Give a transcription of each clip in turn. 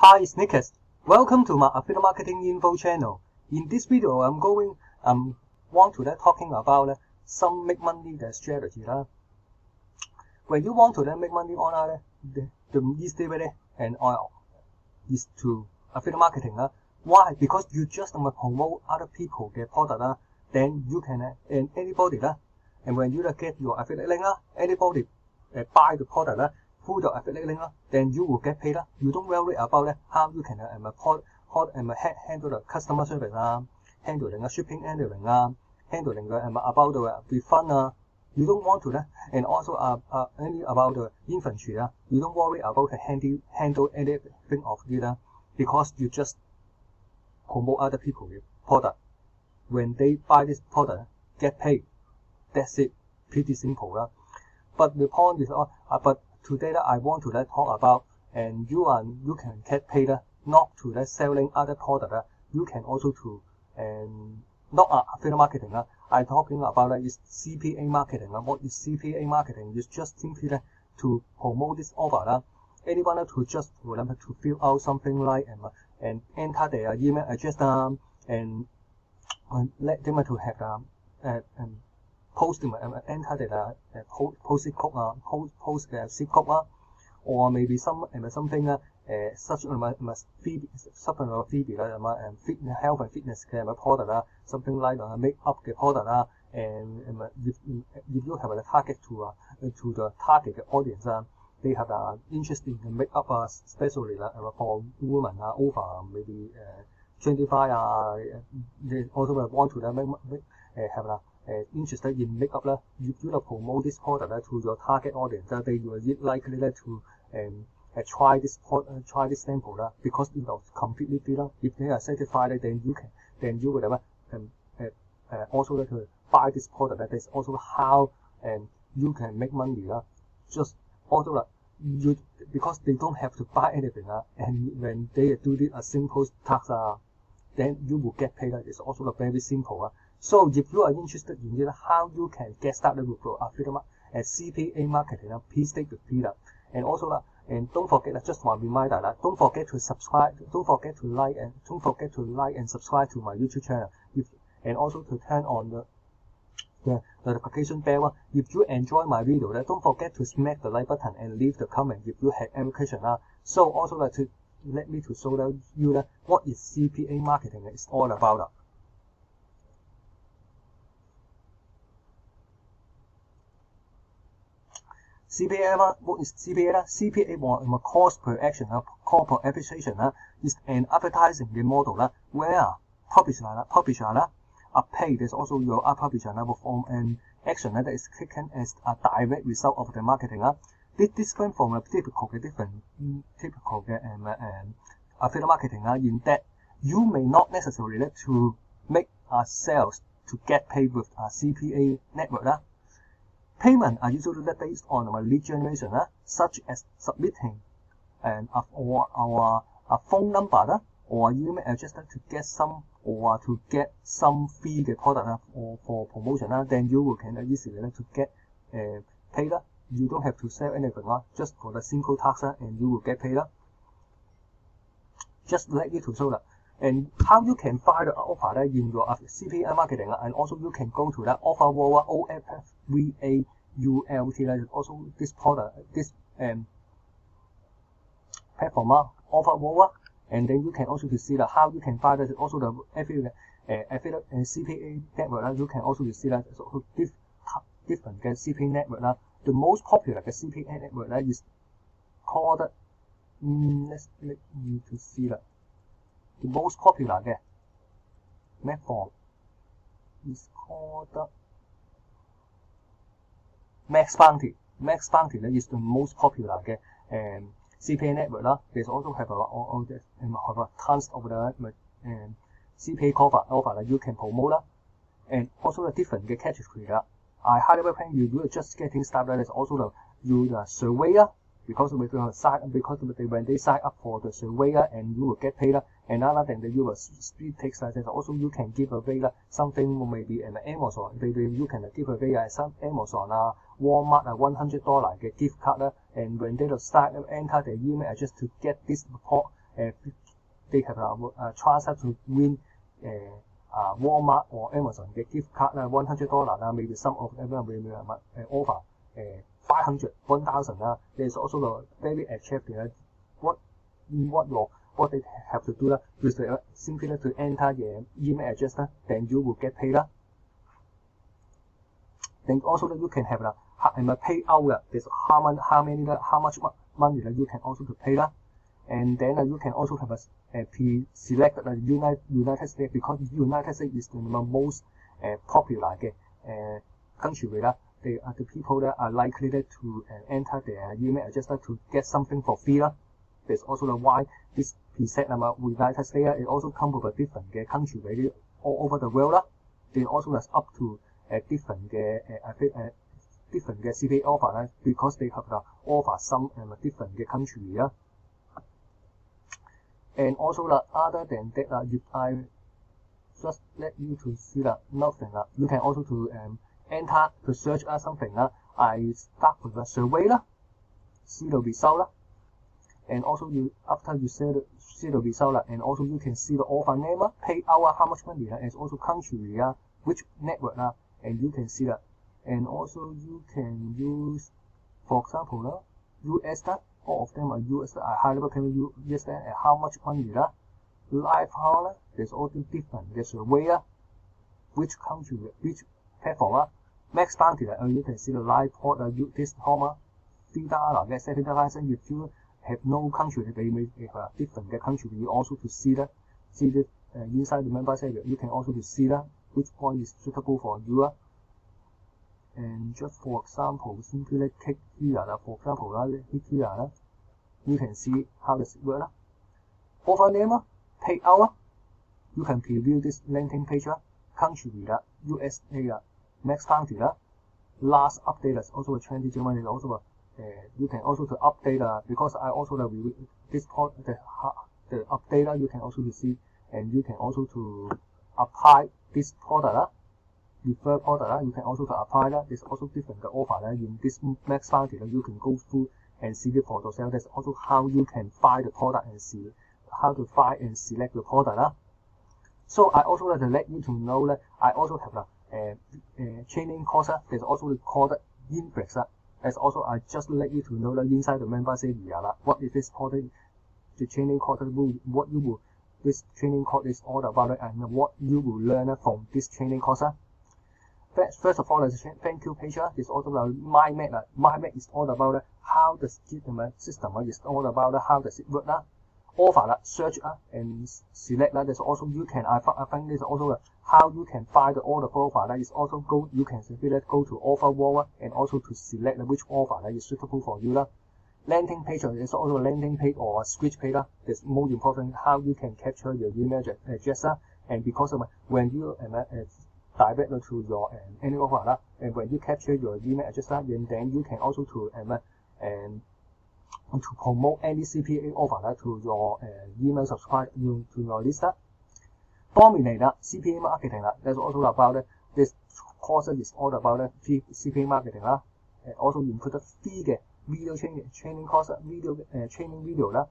Hi, it's Nicholas. Welcome to my affiliate marketing info channel. In this video, I'm want to talking about some make money strategy. When you want to make money online, the easy way and is to affiliate marketing. Why? Because you just promote other people their product. Then you can and anybody and when you get your affiliate link, anybody buy the product through the affiliate link, then you will get paid. You don't worry about how you can handle the customer service, handling shipping handling, handling about the refund. You don't want to and also any about the inventory. You don't worry about handle anything of it because you just promote other people with product. When they buy this product, get paid. That's it. Pretty simple. But the point is, but today I want to talk about, and you can get paid not to selling other product. You can also to not affiliate marketing. I'm talking about is CPA marketing. What is CPA marketing? It's just simply to promote this offer. Anyone to just to fill out something like and enter their email address and let them to have post them enter their post code post their zip code or maybe something such feed supplement fitness health and fitness product something like make up the product and if you have a target to the target audience they have interest in the makeup especially for women over maybe 25 they also want to have interested in makeup if you promote this product to your target audience they will likely to try this sample because it is completely free. If they are satisfied then you will also to buy this product. That's also how you can make money just also you because they don't have to buy anything and when they do this a simple task then you will get paid. It's also very simple. So if you are interested in how you can get started with affiliate CPA marketing, please take the video. And also and don't forget just one reminder don't forget to subscribe, don't forget to like and subscribe to my YouTube channel. And also to turn on the notification bell. If you enjoy my video, don't forget to smack the like button and leave the comment if you have any question. So also to let me to show you what is CPA marketing is all about. CPA, what is CPA? CPA is cost per action, cost per application, is an advertising model where publisher are paid. There's also your publisher perform an action that is taken as a direct result of the marketing. This different from a typical affiliate marketing in that you may not necessarily to make sales to get paid with a CPA network. Payments are usually based on lead generation, such as submitting our phone number or email address to get some free product for promotion. Then you can easily to get paid. You don't have to sell anything, just for the simple task, and you will get paid. Just like you to show that. And how you can find the offer in your CPA marketing, and also you can go to that offer wall OFVAULT. Also this product, this platform offer wall, and then you can also to see how you can find it. Also the affiliate CPA network. You can also see that so different CPA network. The most popular CPA network is called. Let's let me to see that. The most popular platform is called Max Bounty. Max Bounty is the most popular CPA network. There's also have a tons of the CPA offer that you can promote and also the different category. I highly recommend you just getting started. There's also the surveyor. Because when they sign up for the surveyor and you will get paid, another thing that you will speed takes also you can give away something maybe an Amazon, maybe you can give away some Amazon Walmart $100 gift card and when they start enter the email address to get this they have a chance to win Walmart or Amazon 嘅 gift card 啦，$100啦，maybe some of them will offer 500, 1,000 啦。There's also the very attractive what they have to do 啦， is simply to enter the email address 啦 ，then you will get paid 啦。Then also you can have pay out 啦 ，there's how much money that you can also to pay 啦。And then you can also have a pre-selected United States, because United States is the most popular country 啦。The people that are likely to enter their email address to get something for free 啦。There's also why this preset United States it also come with a different country all over the world 啦。They also has up to different CPA offer 啦 ，because they have offer some different country 啦。And also other than that if I just let you to see nothing you can also to enter to search something I start with a survey see the result and also after you see the result and also you can see the offer name pay out how much money and also country which network and you can see that. And also you can use, for example US all of them are US. I highly recommend you US and how much money live hour there's also different. There's a way which country, which platform max bounty you can see the live port this home $3 get $7,000. If you have no country, they may have a different country. You also to see the inside the member area. You can also to see which point is suitable for you. And just for example, simply click here. For example, click here. You can see how does it work. Offer name, pay out. You can preview this landing page. Country USA, max bounty. Last update is also a 20 Germany. Also you can also to update because I also this part the update you can also to see, and you can also to apply this product. Refer product you can also to apply there's also different offer in this max bounty you can go through and see the product sale. That's also how you can find the product and see how to find and select the product. So I also like to let you to know that I also have a training course that's also called Influx. That's also I just let you to know that inside the members area what is this product, the training course, what you will this training course is all about and what you will learn from this training course. First of all, the thank you page is also my map. My map is all about how the system is all about how does it work. Offer search and select there's also you can I think there's also how you can find all the profile that is also you can simply go to offer wall and also to select which offer that is suitable for you. Landing page is also a landing page or a switch page. That's most important how you can capture your email address and because of when you direct to your any offer and when you capture your email address and then you can also to promote any CPA offer to your email subscribe to your list. Dominate CPA marketing that's also about this course is all about CPA marketing and also include free video training course video training video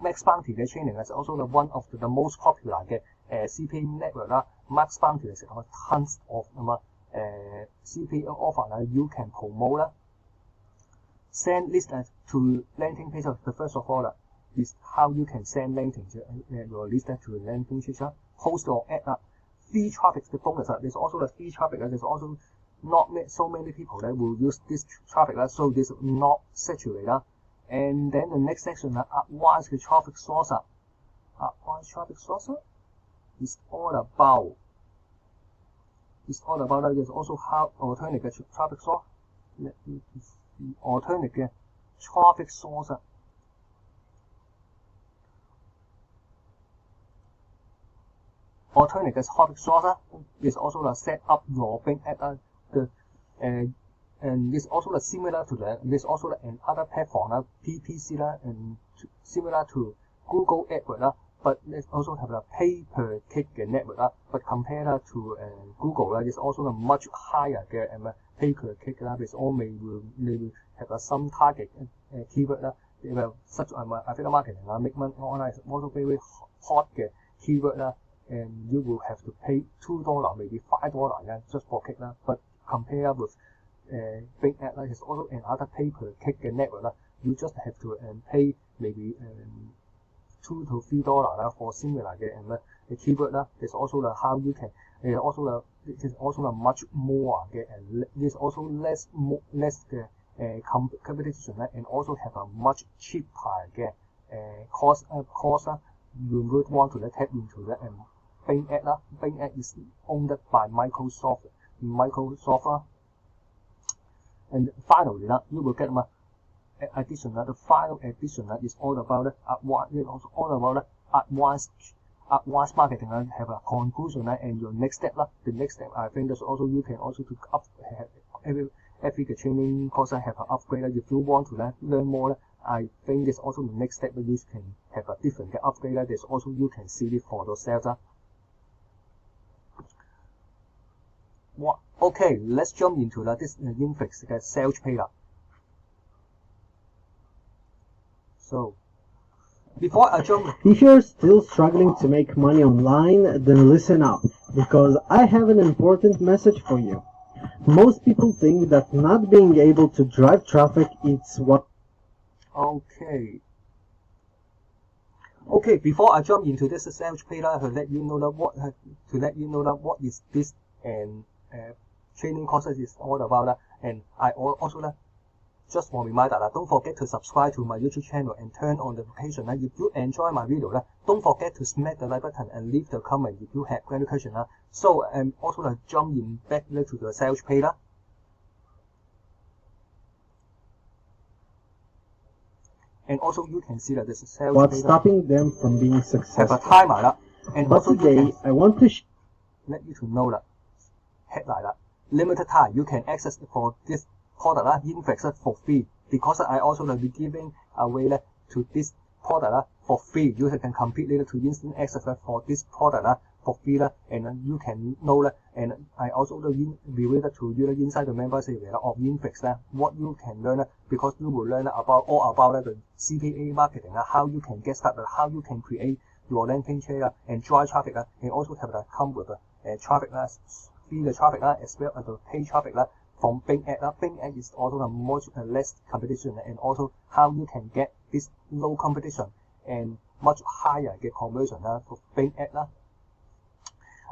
Max Bounty training is also one of the most popular CPA network Max Bounty is tons of CPA offer you can promote. Send list to landing page. The first of all is how you can send landing your list to landing page. Host or add free traffic. The bonus there's also the free traffic. There's also not so many people that will use this traffic so this is not saturated. And then the next section advanced traffic source. Advanced traffic source is all about there's also how alternative traffic source. Let me see alternative traffic source. Alternative traffic source is also set up your bank at and this also similar to that. There's also another platform PPC and similar to Google AdWords but let's also have a pay per click network but compared to Google it's also a much higher pay per click. It's all may will have some target keyword such affiliate marketing make money online is also very hot keyword and you will have to pay $2 maybe $5 just for click but compare with Bing ad is also another pay per click network you just have to pay maybe $2 to $3 for similar keyword there's also how you can it is also much more and there's also less competition and also have a much cheaper cost you would want to tap into that and Bing ad Bing ad is owned by Microsoft and finally you will get addition the final addition is all about advanced marketing have a conclusion and your next step the next step I think that's also you can also to up every training course have an upgrade if you want to learn more I think there's also the next step that you can have a different upgrade there's also you can see it for yourself okay, let's jump into this Influx sales page so before I jump, if you're still struggling to make money online, then listen up, because I have an important message for you. Most people think that not being able to drive traffic is what... Okay, before I jump into this sales page, to let you know what is this and training courses is all about and I also just for reminder don't forget to subscribe to my YouTube channel and turn on the notification if you enjoy my video don't forget to smack the like button and leave the comment if you have any question so also jump in back to the sales page and also you can see that this sales what's page stopping them from being successful. Have a timer and but also today I want to let you to know headline limited time you can access for this product Influx for free because I also will be giving away to this product for free. You can completely to instant access for this product for free and you can know and I also will reveal to you inside the membership of Influx what you can learn because you will learn all about the CPA marketing how you can get started, how you can create your landing page and drive traffic and also have come with traffic free traffic as well as the paid traffic from Bing ad. Bing ad is also a much less competition and also how you can get this low competition and much higher conversion for Bing ad.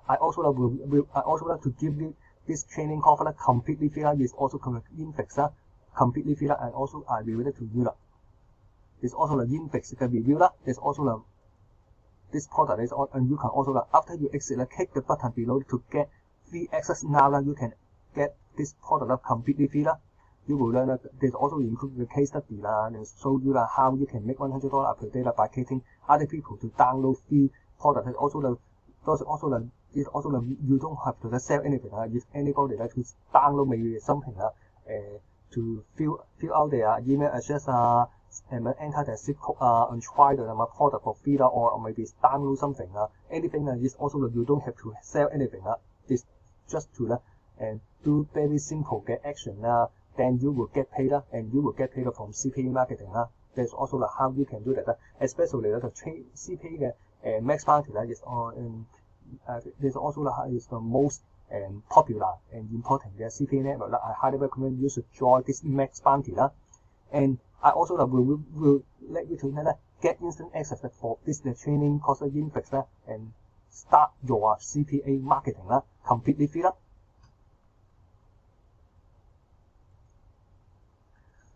I also like to give you this training course completely free is also Influx completely free and also I reveal it to you There's also the Influx review there's also this product is all and you can also after you exit click the button below to get free access now you can get this product completely free you will learn there's also include the case study and show you how you can make $100 per day by getting other people to download free product you don't have to sell anything if anybody to download maybe something to fill out their email address and enter the zip code and try the product for free or maybe download something anything is also you don't have to sell anything it's just to and do very simple action then you will get paid and you will get paid from CPA marketing there's also how you can do that especially the CPA max bounty is there's also is the most popular and important CPA network I highly recommend you should join this max bounty and I also will let you to get instant access for this training course Influx and start your CPA marketing completely free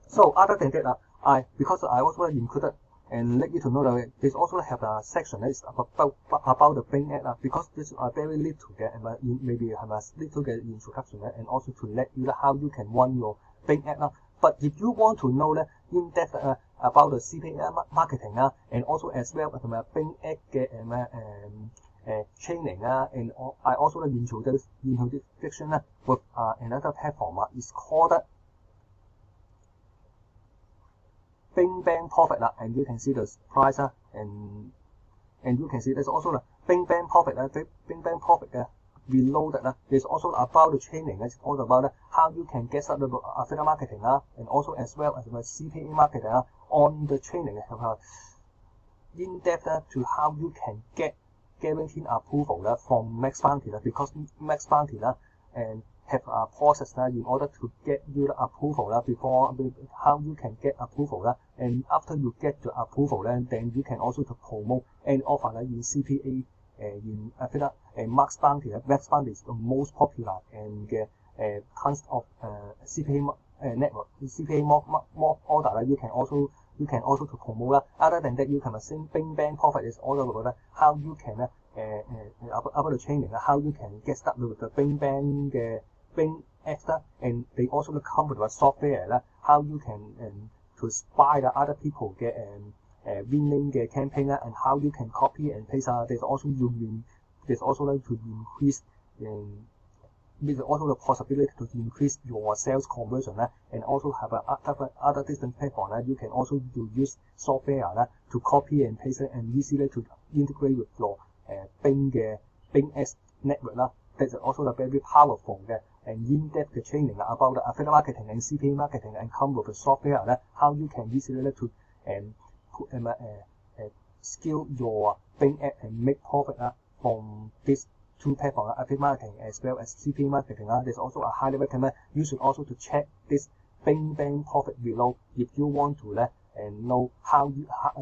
So other than that, because I also included and let you to know that this also have a section that is about the Bing ad because this are very little and maybe have a little introduction and also to let you how you can run your Bing ad But if you want to know in depth about the CPA marketing and also as well as the Bing ad training and I also introduction with another platform is called Bing Bang Profit and you can see the price and you can see there's also the Bing Bang Profit Bing Bang Profit below that there's also about the training it's all about how you can get started with affiliate marketing and also as well as the CPA marketing on the training in depth to how you can get guaranteed approval from Max Bounty because Max Bounty and have a process in order to get you the approval before how you can get approval and after you get the approval then you can also to promote and offer in CPA in affiliate and Max Bounty. Max Bounty is the most popular and kinds of CPA network. CPA more order you can also to promote. Other than that, you can see Bing Bang Profit is all about how you can about the training how you can get started with the Bing Bang Bing Extra, and they also come with a software how you can to spy the other people get winning campaign and how you can copy and paste. There's also to increase there's also the possibility to increase your sales conversion and also have other different platform you can also use software to copy and paste and easily to integrate with your Bing X network. That's also a very powerful and in-depth training about the affiliate marketing and CPA marketing and come with a software how you can easily to scale your Bing X and make profit from this two platforms, affiliate marketing as well as CPA marketing. There's also a highly recommend you should also to check this Bing Bang Profit below if you want to and know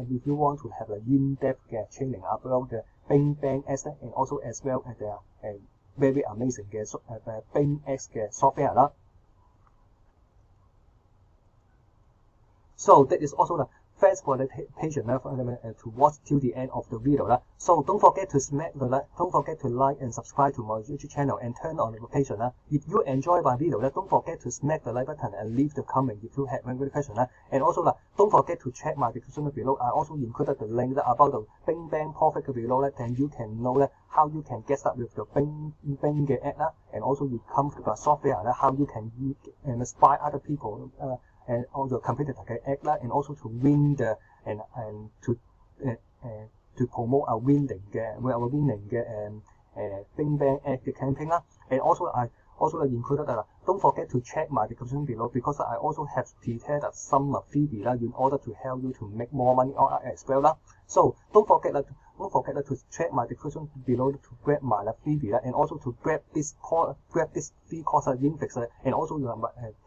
if you want to have an in-depth training about the Bing Bang asset and also as well as the very amazing Bing X software. So that is also the thanks for the patient to watch till the end of the video. So don't forget to like and subscribe to my YouTube channel and turn on the notification. If you enjoy my video, don't forget to smack the like button and leave the comment if you have any question. And also don't forget to check my description below. I also included the link about the Bing Bang Profit below then you can know how you can get started with the Bing app and also you come to the software how you can spy other people and on the competitor act and also to win the and to promote a winning Bing Bang Act campaign and also I included don't forget to check my description below because I also have prepared some freebie in order to help you to make more money as well. So don't forget to check my description below to grab my freebie and also to grab this free course Influx and also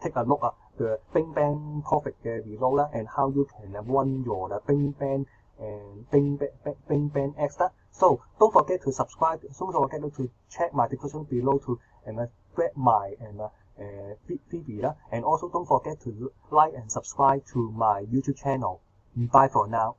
take a look at the Bing Bang Profit below and how you can run your Bing Bang and Bing Bang Extra. So don't forget to subscribe. Don't forget to check my description below to grab my freebie and also don't forget to like and subscribe to my YouTube channel. Bye for now.